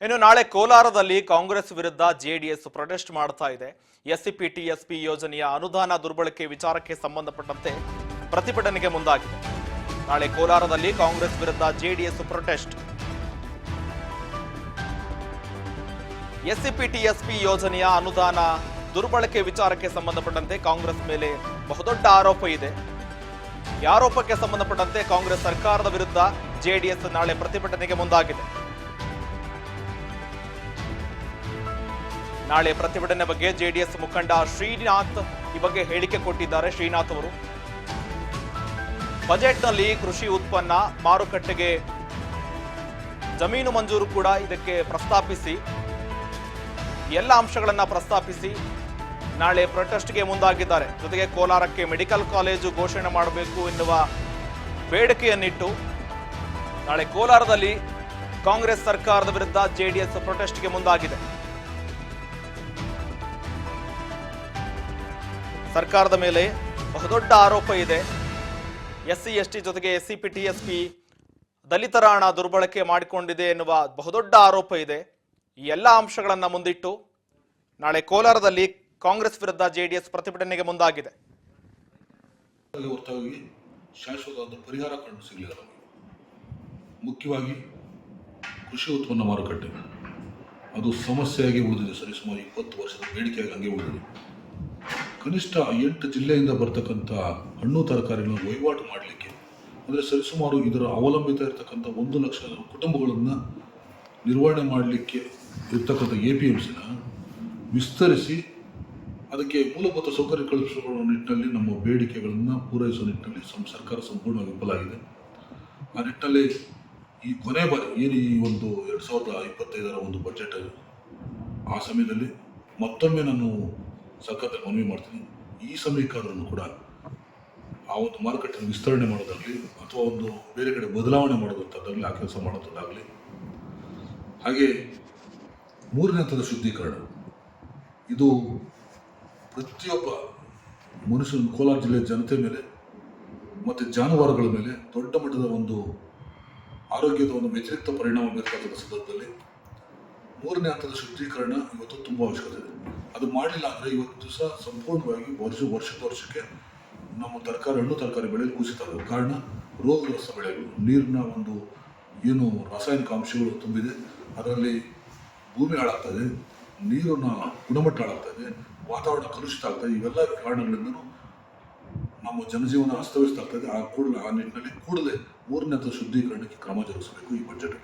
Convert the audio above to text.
ಇನ್ನು ನಾಳೆ ಕೋಲಾರದಲ್ಲಿ ಕಾಂಗ್ರೆಸ್ ವಿರುದ್ಧ ಜೆಡಿಎಸ್ ಪ್ರೊಟೆಸ್ಟ್ ಮಾಡ್ತಾ ಇದೆ. ಎಸ್ಸಿಪಿ ಟಿಎಸ್ಪಿ ಯೋಜನೆಯ ಅನುದಾನ ದುರ್ಬಳಕೆ ವಿಚಾರಕ್ಕೆ ಸಂಬಂಧಪಟ್ಟಂತೆ ಪ್ರತಿಭಟನೆಗೆ ಮುಂದಾಗಿದೆ. ನಾಳೆ ಕೋಲಾರದಲ್ಲಿ ಕಾಂಗ್ರೆಸ್ ವಿರುದ್ಧ ಜೆಡಿಎಸ್ ಪ್ರೊಟೆಸ್ಟ್. ಎಸ್ಸಿಪಿ ಟಿಎಸ್ಪಿ ಯೋಜನೆಯ ಅನುದಾನ ದುರ್ಬಳಕೆ ವಿಚಾರಕ್ಕೆ ಸಂಬಂಧಪಟ್ಟಂತೆ ಕಾಂಗ್ರೆಸ್ ಮೇಲೆ ಬಹುದೊಡ್ಡ ಆರೋಪ ಇದೆ. ಈ ಆರೋಪಕ್ಕೆ ಸಂಬಂಧಪಟ್ಟಂತೆ ಕಾಂಗ್ರೆಸ್ ಸರ್ಕಾರದ ವಿರುದ್ಧ ಜೆಡಿಎಸ್ ನಾಳೆ ಪ್ರತಿಭಟನೆಗೆ ಮುಂದಾಗಿದೆ. ನಾಳೆ ಪ್ರತಿಭಟನೆ ಬಗ್ಗೆ ಜೆಡಿಎಸ್ ಮುಖಂಡ ಶ್ರೀನಾಥ್ ಈ ಬಗ್ಗೆ ಹೇಳಿಕೆ ಕೊಟ್ಟಿದ್ದಾರೆ. ಶ್ರೀನಾಥ್ ಅವರು ಬಜೆಟ್ನಲ್ಲಿ ಕೃಷಿ ಉತ್ಪನ್ನ ಮಾರುಕಟ್ಟೆಗೆ ಜಮೀನು ಮಂಜೂರು ಕೂಡ ಇದಕ್ಕೆ ಪ್ರಸ್ತಾಪಿಸಿ ಎಲ್ಲ ಅಂಶಗಳನ್ನ ಪ್ರಸ್ತಾಪಿಸಿ ನಾಳೆ ಪ್ರೊಟೆಸ್ಟ್ಗೆ ಮುಂದಾಗಿದ್ದಾರೆ. ಜೊತೆಗೆ ಕೋಲಾರಕ್ಕೆ ಮೆಡಿಕಲ್ ಕಾಲೇಜು ಘೋಷಣೆ ಮಾಡಬೇಕು ಎನ್ನುವ ಬೇಡಿಕೆಯನ್ನಿಟ್ಟು ನಾಳೆ ಕೋಲಾರದಲ್ಲಿ ಕಾಂಗ್ರೆಸ್ ಸರ್ಕಾರದ ವಿರುದ್ಧ ಜೆಡಿಎಸ್ ಪ್ರೊಟೆಸ್ಟ್ಗೆ ಮುಂದಾಗಿದೆ. ಸರ್ಕಾರದ ಮೇಲೆ ಬಹುದೊಡ್ಡ ಆರೋಪ ಇದೆ. ಎಸ್ಸಿ ಎಸ್ಟಿ ಜೊತೆಗೆ ಎಸ್ಸಿಪಿ ಟಿಎಸ್ಪಿ ದಲಿತರ ಹಣ ದುರ್ಬಳಕೆ ಮಾಡಿಕೊಂಡಿದೆ ಎನ್ನುವ ಬಹುದೊಡ್ಡ ಆರೋಪ ಇದೆ. ಈ ಎಲ್ಲ ಅಂಶಗಳನ್ನ ಮುಂದಿಟ್ಟು ನಾಳೆ ಕೋಲಾರದಲ್ಲಿ ಕಾಂಗ್ರೆಸ್ ವಿರುದ್ಧ ಜೆಡಿಎಸ್ ಪ್ರತಿಭಟನೆಗೆ ಮುಂದಾಗಿದೆ. ಶಾಶ್ವತವಾದ ಪರಿಹಾರ ಕಂಡು ಸಿಗಲಿಲ್ಲ. ಮುಖ್ಯವಾಗಿ ಕೃಷಿ ಉತ್ಪನ್ನ ಮಾರುಕಟ್ಟೆ ಅದು ಸಮಸ್ಯೆಯಾಗಿ ಉಳಿದಿದೆ. ಸರಿಸುಮಾರು 20 ವರ್ಷದ ಬೇಡಿಕೆಯಾಗಿ ಹಂಗೆ ಉಳಿದಿದೆ. ಕನಿಷ್ಠ 8 ಜಿಲ್ಲೆಯಿಂದ ಬರ್ತಕ್ಕಂಥ ಹಣ್ಣು ತರಕಾರಿಗಳನ್ನು ವಹಿವಾಟು ಮಾಡಲಿಕ್ಕೆ ಅಂದರೆ ಸರಿಸುಮಾರು ಇದರ ಅವಲಂಬಿತ ಇರತಕ್ಕಂಥ 1 ಲಕ್ಷ ಕುಟುಂಬಗಳನ್ನು ನಿರ್ವಹಣೆ ಮಾಡಲಿಕ್ಕೆ ಇರ್ತಕ್ಕಂಥ APMCನ ವಿಸ್ತರಿಸಿ ಅದಕ್ಕೆ ಮೂಲಭೂತ ಸೌಕರ್ಯ ಕಲ್ಪಿಸುವ ನಿಟ್ಟಿನಲ್ಲಿ ನಮ್ಮ ಬೇಡಿಕೆಗಳನ್ನು ಪೂರೈಸುವ ನಿಟ್ಟಿನಲ್ಲಿ ಸರ್ಕಾರ ಸಂಪೂರ್ಣವಾಗಿ ವಿಫಲಾಗಿದೆ. ಆ ನಿಟ್ಟಿನಲ್ಲಿ ಈ ಕೊನೆ ಬಾರಿ ಏನು ಈ ಒಂದು 2025ರ ಒಂದು ಬಜೆಟ್ ಆ ಸಮಯದಲ್ಲಿ ಮತ್ತೊಮ್ಮೆ ನಾನು ಸರ್ಕಾರದಲ್ಲಿ ಮನವಿ ಮಾಡ್ತೀನಿ. ಈ ಸಮಯಕ್ಕಾದ್ರೂ ಕೂಡ ಆ ಒಂದು ಮಾರುಕಟ್ಟೆಯನ್ನು ವಿಸ್ತರಣೆ ಮಾಡೋದಾಗಲಿ ಅಥವಾ ಒಂದು ಬೇರೆ ಕಡೆ ಬದಲಾವಣೆ ಮಾಡೋದಂಥದ್ದಾಗಲಿ ಆ ಕೆಲಸ ಮಾಡೋದಾಗಲಿ. ಹಾಗೆ 3ನೇ ಹಂತದ ಶುದ್ಧೀಕರಣ ಇದು ಪ್ರತಿಯೊಬ್ಬ ಮನುಷ್ಯನ ಕೋಲಾರ ಜಿಲ್ಲೆಯ ಜನತೆ ಮೇಲೆ ಮತ್ತು ಜಾನುವಾರುಗಳ ಮೇಲೆ ದೊಡ್ಡ ಮಟ್ಟದ ಒಂದು ಆರೋಗ್ಯದ ಒಂದು ವ್ಯತಿರಿಕ್ತ ಪರಿಣಾಮ ಬೀರ್ತಕ್ಕಂಥ ಸಂದರ್ಭದಲ್ಲಿ 3ನೇ ಹಂತದ ಶುದ್ಧೀಕರಣ ಇವತ್ತು ತುಂಬ ಅವಶ್ಯಕತೆ ಇದೆ. ಅದು ಮಾಡಲಿಲ್ಲ ಅಂದರೆ ಇವತ್ತು ದಿವಸ ಸಂಪೂರ್ಣವಾಗಿ ವರ್ಷಕ್ಕೆ ನಮ್ಮ ಹಣ್ಣು ತರಕಾರಿ ಬೆಳೆಯಲ್ಲಿ ಕುಸಿತ ಆಗೋದು ಕಾರಣ ರೋಗಗ್ರಸ್ತ ಬೆಳೆಗಳು, ನೀರಿನ ಒಂದು ಏನು ರಾಸಾಯನಿಕ ಅಂಶಗಳು ತುಂಬಿದೆ, ಅದರಲ್ಲಿ ಭೂಮಿ ಹಾಳಾಗ್ತದೆ, ನೀರಿನ ಗುಣಮಟ್ಟ ಹಾಳಾಗ್ತದೆ, ವಾತಾವರಣ ಕಲುಷಿತ ಆಗ್ತದೆ. ಇವೆಲ್ಲ ಕಾರಣಗಳಿಂದಲೂ ನಮ್ಮ ಜನಜೀವನ ಅಸ್ತವ್ಯಸ್ತ ಆಗ್ತದೆ. ಆ ನಿಟ್ಟಿನಲ್ಲಿ ಕೂಡಲೇ 3ನೇ ಹಂತದ ಶುದ್ಧೀಕರಣಕ್ಕೆ ಕ್ರಮ ಜರುಗಿಸಬೇಕು ಈ ಬಜೆಟ್.